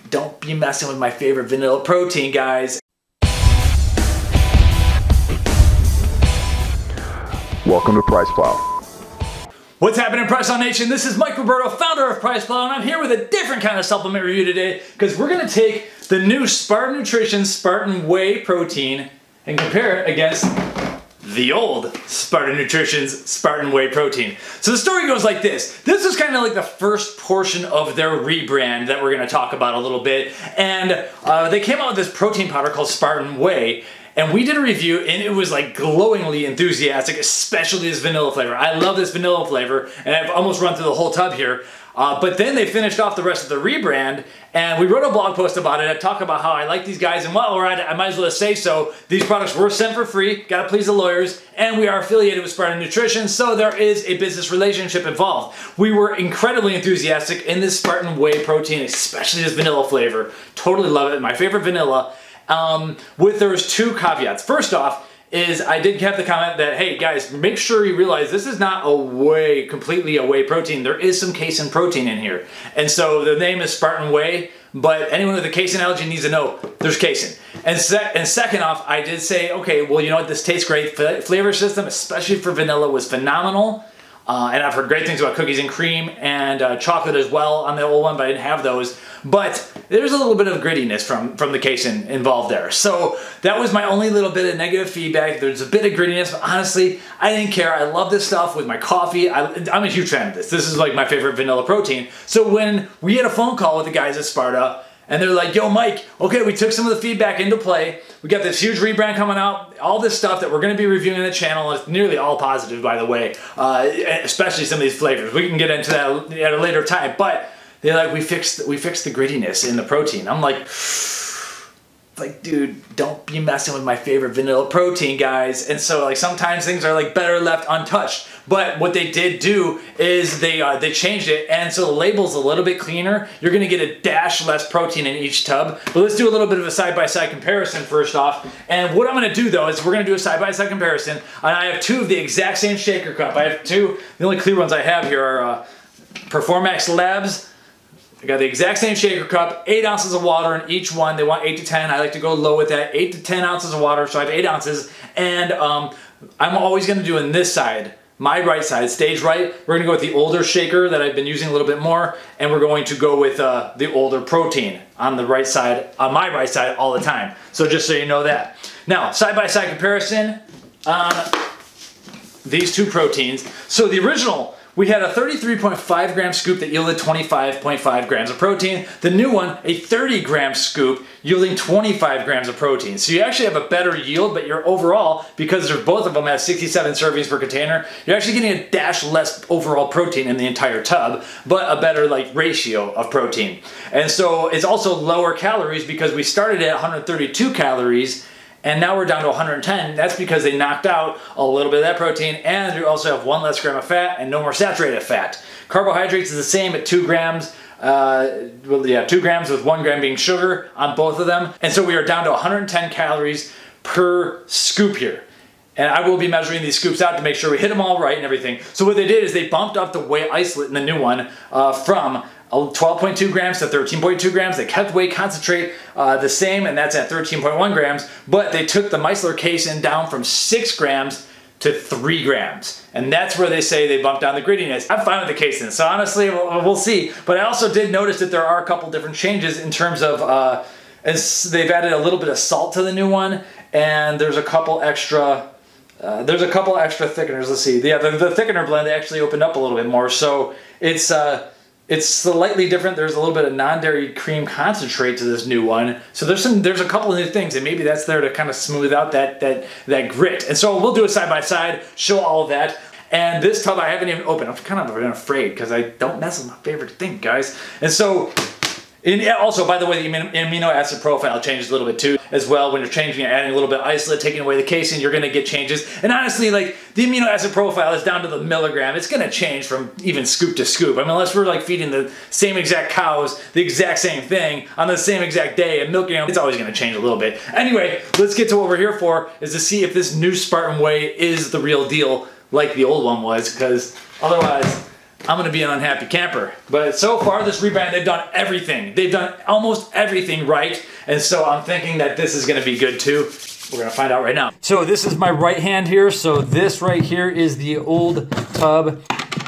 don't be messing with my favorite vanilla protein, guys. Welcome to PricePlow. What's happening, PricePlow Nation? This is Mike Roberto, founder of PricePlow, and I'm here with a different kind of supplement review today because we're going to take the new Sparta Nutrition Spartan Whey protein and compare it against the old Sparta Nutrition's Spartan Whey protein. So the story goes like this. This is kind of like the first portion of their rebrand that we're going to talk about a little bit. And they came out with this protein powder called Spartan Whey. And we did a review and it was like glowingly enthusiastic, especially this vanilla flavor. I love this vanilla flavor and I've almost run through the whole tub here. But then they finished off the rest of the rebrand and we wrote a blog post about it. I talk about how I like these guys, and while we're at it, I might as well say so. These products were sent for free, gotta please the lawyers, and we are affiliated with Spartan Nutrition, so there is a business relationship involved. We were incredibly enthusiastic in this Spartan Whey protein, especially this vanilla flavor. Totally love it, my favorite vanilla. There's two caveats. First off, is I did have the comment that, hey guys, make sure you realize this is not completely a whey protein. There is some casein protein in here. And so the name is Spartan Whey, but anyone with a casein allergy needs to know there's casein. And second off, I did say, okay, well, you know what, this tastes great. Flavor system, especially for vanilla, was phenomenal. And I've heard great things about cookies and cream and chocolate as well on the old one, but I didn't have those. But there's a little bit of grittiness from the casein involved there. So that was my only little bit of negative feedback. There's a bit of grittiness, but honestly, I didn't care. I love this stuff with my coffee. I'm a huge fan of this. This is like my favorite vanilla protein. So when we had a phone call with the guys at Sparta, and they're like, yo, Mike, okay, we took some of the feedback into play. We got this huge rebrand coming out, all this stuff that we're going to be reviewing on the channel. It's nearly all positive, by the way, especially some of these flavors. We can get into that at a later time, but they're like, we fixed the grittiness in the protein. I'm like, dude, don't be messing with my favorite vanilla protein, guys. And so like sometimes things are like better left untouched. But what they did do is they changed it, and so the label's a little bit cleaner. You're gonna get a dash less protein in each tub. But let's do a little bit of a side-by-side comparison first off. And what I'm gonna do though is we're gonna do a side-by-side comparison. And I have two of the exact same shaker cup. I have two. The only clear ones I have here are Performax Labs. I got the exact same shaker cup, 8 ounces of water in each one. They want 8 to 10. I like to go low with that, 8 to 10 ounces of water, so I have 8 ounces. And I'm always gonna do in this side, my right side, stage right, we're gonna go with the older shaker that I've been using a little bit more, and we're going to go with the older protein on the right side, on my right side all the time. So just so you know that. Now, side-by-side comparison on these two proteins. So the original, we had a 33.5 gram scoop that yielded 25.5 grams of protein. The new one, a 30 gram scoop yielding 25 grams of protein. So you actually have a better yield, but you're overall, because they're both of them at 67 servings per container, you're actually getting a dash less overall protein in the entire tub, but a better like ratio of protein. And so it's also lower calories because we started at 132 calories and now we're down to 110. That's because they knocked out a little bit of that protein, and you also have 1 less gram of fat and no more saturated fat. Carbohydrates is the same at 2 grams. 2 grams with 1 gram being sugar on both of them. And so we are down to 110 calories per scoop here. And I will be measuring these scoops out to make sure we hit them all right and everything. So what they did is they bumped up the whey isolate in the new one from 12.2 grams to 13.2 grams. They kept whey concentrate the same, and that's at 13.1 grams, but they took the micellar casein down from 6 grams to 3 grams. And that's where they say they bumped down the grittiness. I'm fine with the casein, so honestly, we'll see. But I also did notice that there are a couple different changes in terms of, they've added a little bit of salt to the new one, and there's a couple extra thickeners. Let's see. Yeah, the thickener blend actually opened up a little bit more, so it's slightly different. There's a little bit of non-dairy cream concentrate to this new one. So there's a couple of new things, and maybe that's there to kind of smooth out that grit. And so we'll do a side-by-side, show all of that. And this tub I haven't even opened. I'm kind of afraid because I don't mess with my favorite thing, guys. And so, also, by the way, the amino acid profile changes a little bit too as well. When you're changing it, adding a little bit of isolate, taking away the casein, you're going to get changes. And honestly, like, the amino acid profile is down to the milligram. It's going to change from even scoop to scoop. I mean, unless we're like feeding the same exact cows the exact same thing on the same exact day and milking them, it's always going to change a little bit. Anyway, let's get to what we're here for, is to see if this new Spartan Whey is the real deal like the old one was, because otherwise I'm gonna be an unhappy camper. But so far, this rebrand, they've done everything. They've done almost everything right. And so I'm thinking that this is gonna be good too. We're gonna find out right now. So this is my right hand here. So this right here is the old tub,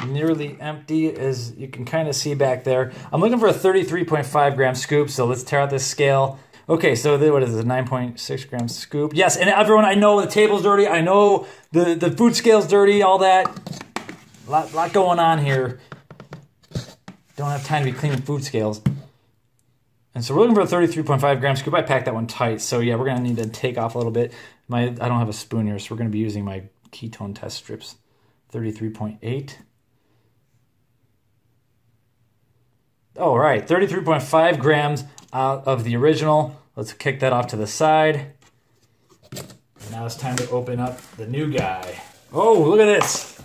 nearly empty, as you can kind of see back there. I'm looking for a 33.5 gram scoop. So let's tear out this scale. Okay, so what is it, 9.6 gram scoop? Yes, and everyone, I know the table's dirty. I know the food scale's dirty, all that. Lot going on here. Don't have time to be cleaning food scales. And so we're looking for a 33.5 gram scoop. I packed that one tight. So yeah, we're gonna need to take off a little bit. I don't have a spoon here, so we're gonna be using my ketone test strips. 33.8. All right, 33.5 grams out of the original. Let's kick that off to the side. Now it's time to open up the new guy. Oh, look at this.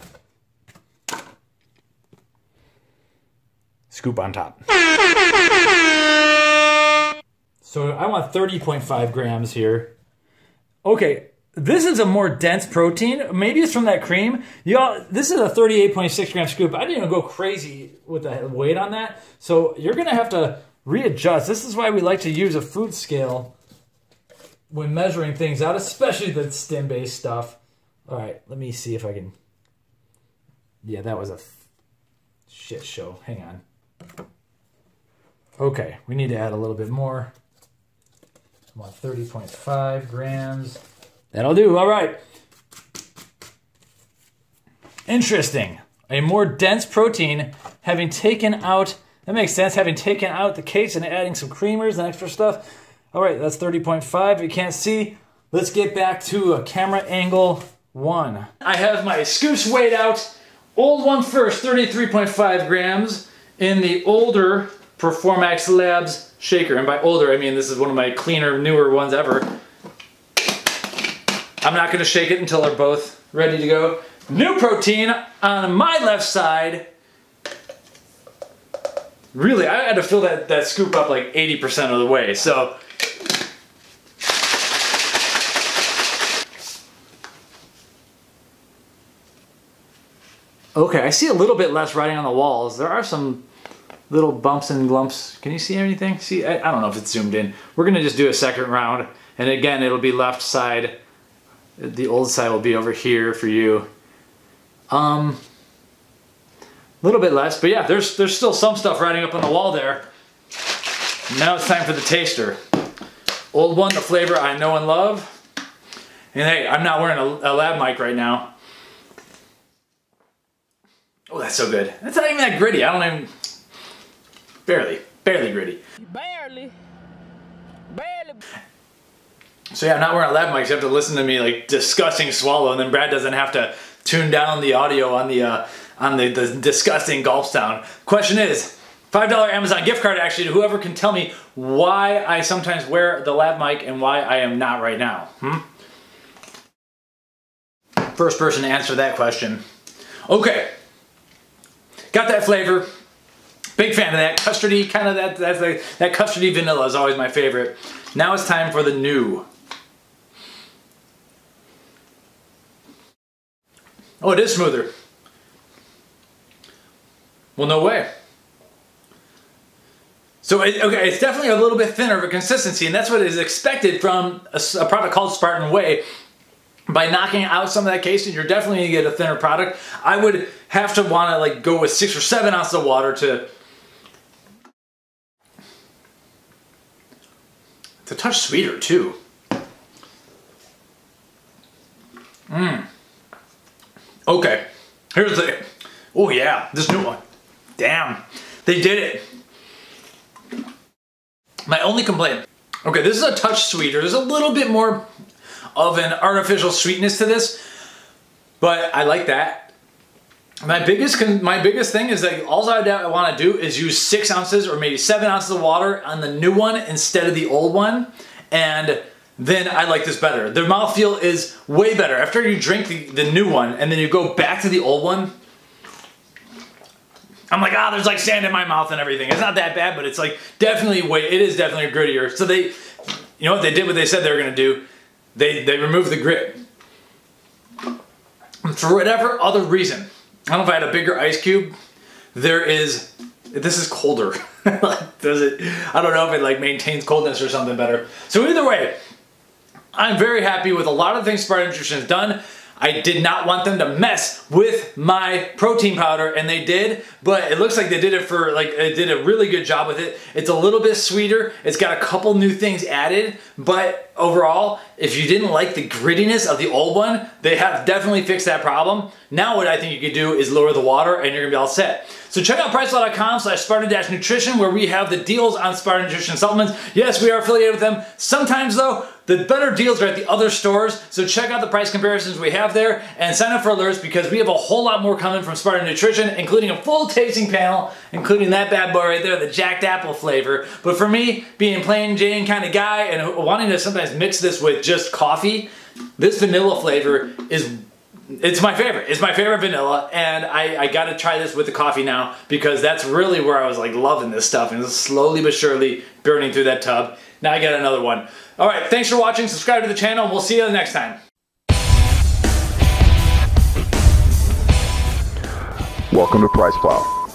Scoop on top. So I want 30.5 grams here. Okay, this is a more dense protein. Maybe it's from that cream. Y'all, this is a 38.6 gram scoop. I didn't even go crazy with the weight on that. So you're gonna have to readjust. This is why we like to use a food scale when measuring things out, especially the stem-based stuff. All right, let me see if I can. Yeah, that was a shit show. Hang on. Okay, we need to add a little bit more. I want 30.5 grams. That'll do, all right. Interesting. A more dense protein, having taken out, that makes sense, having taken out the case and adding some creamers and extra stuff. All right, that's 30.5. You can't see. Let's get back to a camera angle 1. I have my scoops weighed out. Old one first, 33.5 grams in the older Performax Labs shaker. And by older, I mean this is one of my cleaner, newer ones ever. I'm not gonna shake it until they're both ready to go. New protein on my left side. Really, I had to fill that scoop up like 80% of the way, so. Okay, I see a little bit less writing on the walls. There are some little bumps and glumps. Can you see anything? See, I don't know if it's zoomed in. We're gonna just do a second round. And again, it'll be left side. The old side will be over here for you. A little bit less, but yeah, there's still some stuff writing up on the wall there. Now it's time for the taster. Old one, the flavor I know and love. And hey, I'm not wearing a lab mic right now. Oh, that's so good. It's not even that gritty. I don't even, barely gritty. Barely. So yeah, I'm not wearing a lab mic, so you have to listen to me like disgusting swallow, and then Brad doesn't have to tune down the audio on the disgusting gulp sound. Question is, $5 Amazon gift card actually to whoever can tell me why I sometimes wear the lab mic and why I am not right now. First person to answer that question. Okay, got that flavor. Big fan of that custardy, kind of that custardy vanilla is always my favorite. Now it's time for the new. Oh, it is smoother. Well, no way. So, okay, it's definitely a little bit thinner of a consistency, and that's what is expected from a product called Spartan Whey. By knocking out some of that casein, you're definitely gonna get a thinner product. I would have to wanna like go with 6 or 7 ounces of water to. It's a touch sweeter too. Okay, here's the, oh yeah, this new one. Damn, they did it. My only complaint, okay, this is a touch sweeter. There's a little bit more of an artificial sweetness to this, but I like that. My biggest thing is that all I want to do is use 6 ounces or maybe 7 ounces of water on the new one instead of the old one, and then I like this better. The mouthfeel is way better. After you drink the new one and then you go back to the old one, I'm like, ah, there's like sand in my mouth and everything. It's not that bad, but it's like definitely it is definitely grittier. So they, you know what, they did what they said they were gonna do. They removed the grit. For whatever other reason, I don't know if I had a bigger ice cube, this is colder. Does it? I don't know if it like maintains coldness or something better. So either way, I'm very happy with a lot of the things Spartan Nutrition has done. I did not want them to mess with my protein powder, and they did, but it looks like they did it for, they did a really good job with it. It's a little bit sweeter. It's got a couple new things added, but overall, if you didn't like the grittiness of the old one, they have definitely fixed that problem. Now what I think you could do is lower the water, and you're gonna be all set. So check out PricePlow.com/Spartan-Nutrition, where we have the deals on Spartan Nutrition supplements. Yes, we are affiliated with them. Sometimes though, the better deals are at the other stores, so check out the price comparisons we have there and sign up for alerts because we have a whole lot more coming from Spartan Nutrition, including a full tasting panel, including that bad boy right there, the jacked apple flavor. But for me, being plain Jane kind of guy and wanting to sometimes mix this with just coffee, this vanilla flavor it's my favorite. It's my favorite vanilla, and I gotta try this with the coffee now because that's really where I was like loving this stuff, and it's slowly but surely burning through that tub. Now I got another one. All right, thanks for watching. Subscribe to the channel, and we'll see you next time. Welcome to PricePlow.